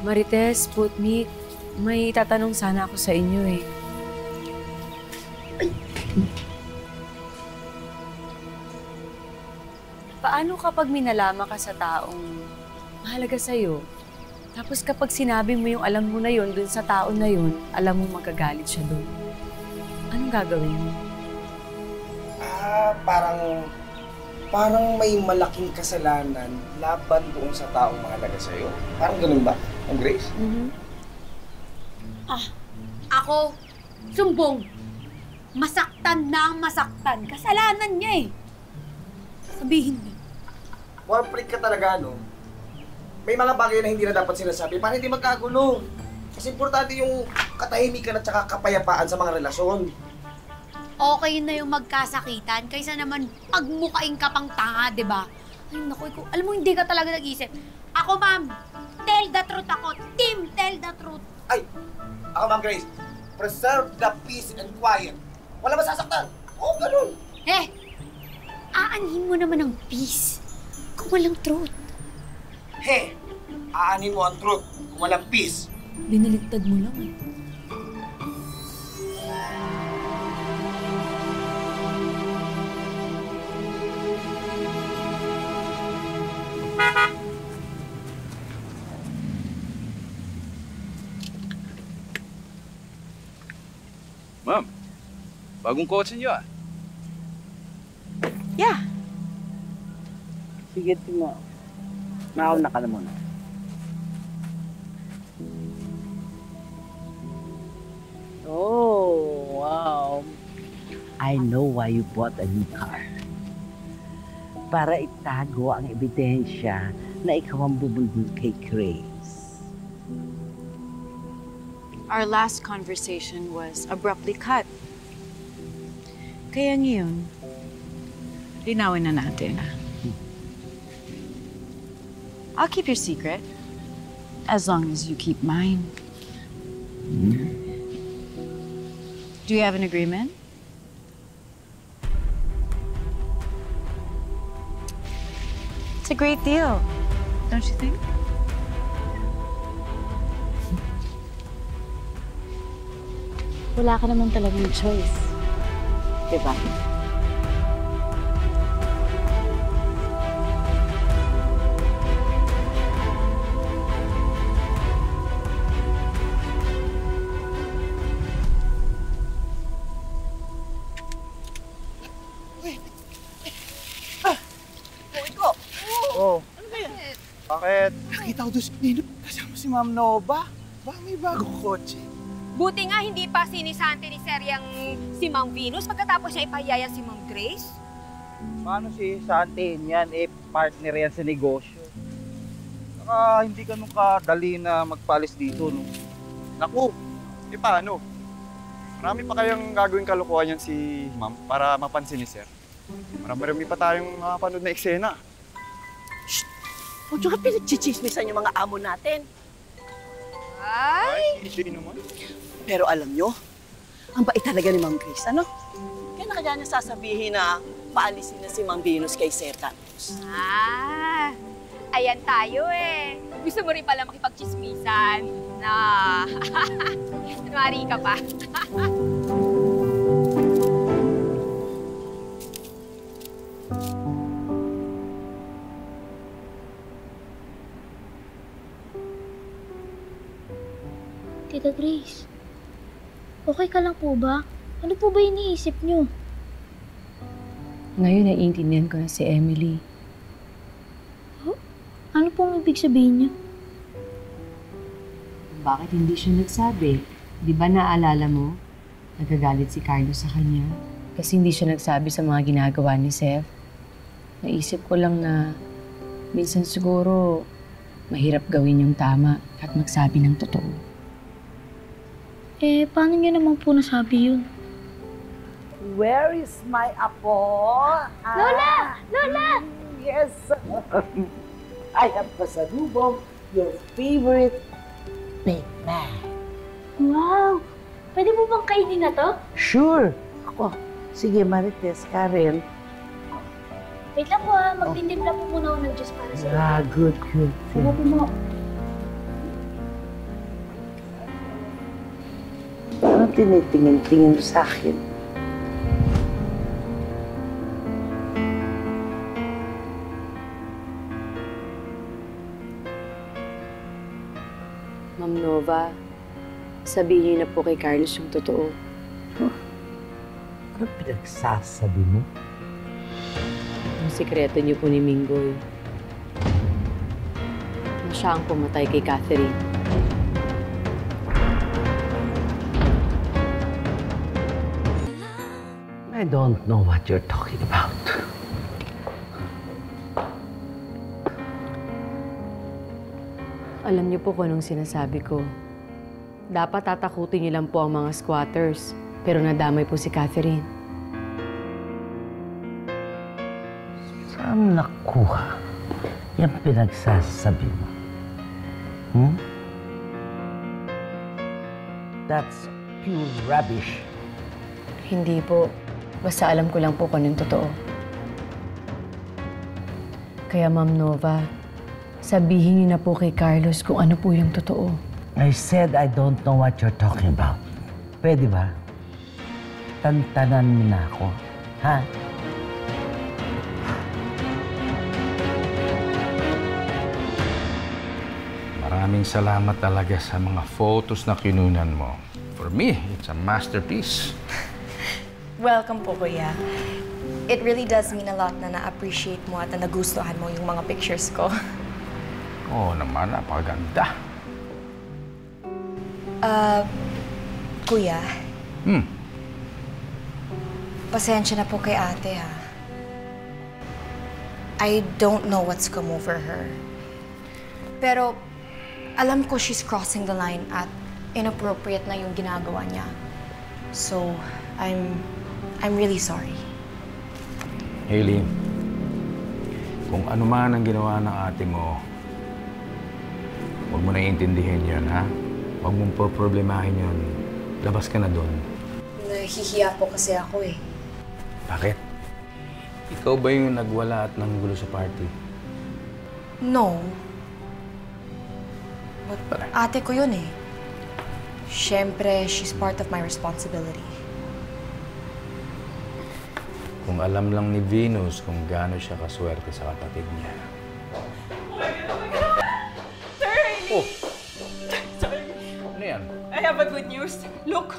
Marites, Putnik, may tatanong sana ako sa inyo eh. Paano kapag minalama ka sa taong mahalaga sa'yo? Tapos kapag sinabi mo yung alam mo na yun dun sa tao na yun, alam mo magagalit siya dun. Anong gagawin mo? Parang may malaking kasalanan laban doon sa taong mahalaga sa'yo. Parang ganun ba, Ma'am Grace? Ako, sumbong. Masaktan na ang masaktan. Kasalanan niya eh. Sabihin niyo. Mukhang freak ka talaga, no? May mga bagay na hindi na dapat sinasabi para hindi magkagulo. Kasi importante yung katahimikan at saka kapayapaan sa mga relasyon. Okay na yung magkasakitan kaysa naman pagmukain ka pang tanga, di ba? Ay, naku, alam mo, hindi ka talaga nag-isip. Ako, ma'am, tell the truth ako. Team, tell the truth. Ay! Ako, Ma'am Grace, preserve the peace and quiet. Wala masasaktan. Oo, ganun. Aanhin mo naman ang peace kung walang truth. Aanin mo ang truth kung walang peace. Binaligtad mo lang eh. Ma'am, bagong kotse niyo ah. Yeah. Sige, Timo. Mauna ka na muna. Oh, wow. I know why you bought a new car. Para itago ang ebidensya na ikaw ang bubulbul kay Grace. Our last conversation was abruptly cut. Kaya ngayon, linawin na natin. I'll keep your secret as long as you keep mine. Do you have an agreement? It's a great deal, don't you think? Wala ka naman talagang choice, diba? Bakit? Nakita ko doon si Nino. Kasama si Ma'am Nova. Baka may bagong kotse. Buti nga hindi pa sinisante ni Sir yang si Ma'am Venus pagkatapos niya ipahiyaya si Ma'am Grace. Paano si Santi yan? Partner yan sa negosyo. Saka hindi ganun kadali na magpalis dito, no? Naku, paano? Marami pa kayang gagawin kalokohan yan si Ma'am para mapansin ni Sir. Marami pa tayong makapanood na eksena. Huwag nyo ka pinagchichismisan yung mga amo natin. Ay, hindi naman. Pero alam nyo, ang bait talaga ni Ma'am Grace, ano? Kaya na kaya niya sasabihin na paalisin na si Ma'am Venus kay Sir Carlos. Ayan tayo eh. Gusto mo rin pala makipagchismisan. Kunwari ka pa. Tita Grace, okay ka lang po ba? Ano po ba iniisip niyo? Ngayon, naiintindihan ko na si Emily. Huh? Ano pong ibig sabihin niyo? Bakit hindi siya nagsabi? Di ba naalala mo? Nagagalit si Carlos sa kanya. Kasi hindi siya nagsabi sa mga ginagawa ni Seth. Naisip ko lang na minsan siguro mahirap gawin yung tama at magsabi ng totoo. Paano niyo naman po nasabi yun? Where is my apo? Lola! Lola! Yes! I have pasalubong your favorite Big Mac. Wow! Pwede mo bang kainin na to? Sure! Ako. Sige, Marites, Karen. Wait lang po magtitimpla po muna ako ng juice para sa'yo. Good. Sige po mo. tinitingin-tingin mo sa akin? Ma'am Nova, sabihin niyo na po kay Carlos yung totoo. Ano pinagsasabi mo? Yung sikreto niyo po ni Minggoy. Na siya ang pumatay kay Catherine. I don't know what you're talking about. Alam niyo po kung anong sinasabi ko. Dapat tatakutin niyo lang po ang mga squatters. Pero nadamay po si Catherine. Saan nakuha yung pinagsasabi mo? Hmm? That's pure rubbish. Hindi po. Basta alam ko lang po kung anong totoo. Kaya Ma'am Nova, sabihin niyo na po kay Carlos kung ano po yung totoo. I said I don't know what you're talking about. Pwede ba? Tantanan mo na ako, ha? Maraming salamat talaga sa mga photos na kinunan mo. For me, it's a masterpiece. Welcome po, Kuya. It really does mean a lot na na-appreciate mo at na nagustuhan mo yung mga pictures ko. Oo naman, napakaganda. Kuya. Pasensya na po kay ate, ha. I don't know what's come over her. Pero, alam ko she's crossing the line at inappropriate na yung ginagawa niya. So, I'm really sorry. Hailey, kung ano man ang ginawa ng ate mo, huwag mo na iintindihin yun, ha? Huwag mong problemahin yun. Labas ka na doon. Nahihiya po kasi ako, eh. Bakit? Ikaw ba yung nagwala at nanggulo sa party? No. But ate ko yun, eh. Siyempre, she's part of my responsibility. Kung alam lang ni Venus kung gaano siya kaswerte sa kapatid niya. Sir, Oh! Sorry. Ano yan? I have a good news. Look!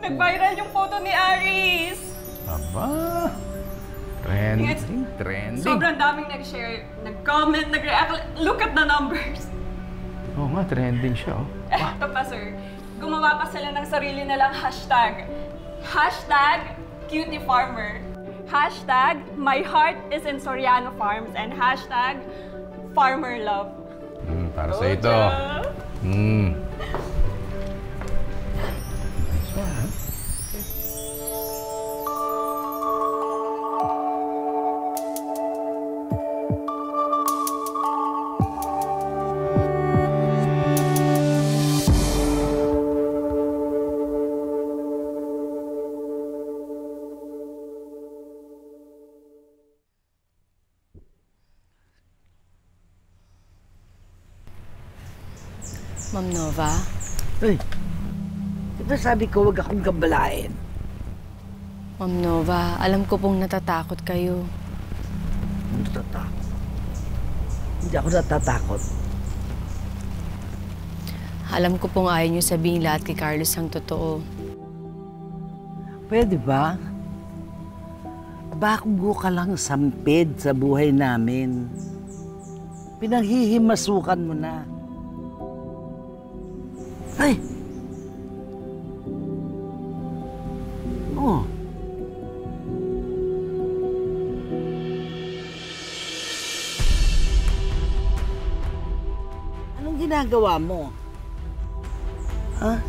Nag-viral yung photo ni Aris! Aba! Trending. Sobrang daming nag-share, nag-comment, nag-react. Look at the numbers! Oo nga, trending siya, oh. Ito pa, sir. Gumawa pa sila ng sarili nilang hashtag. Hashtag #CutieFarmer. Hashtag #MyHeartIsInSoriano Farms. And hashtag #FarmerLove. Para sa ito. Ma'am Nova? Uy, ito sabi ko, huwag akong gambalain. Ma'am Nova, alam ko pong natatakot kayo. Natatakot? Hindi ako natatakot. Alam ko pong ayaw niyo sabihin lahat kay Carlos ang totoo. Pwede ba? Bago ka lang sampid sa buhay namin. Pinaghihimasukan mo na. Ay! Oh. Anong ginagawa mo? Ha?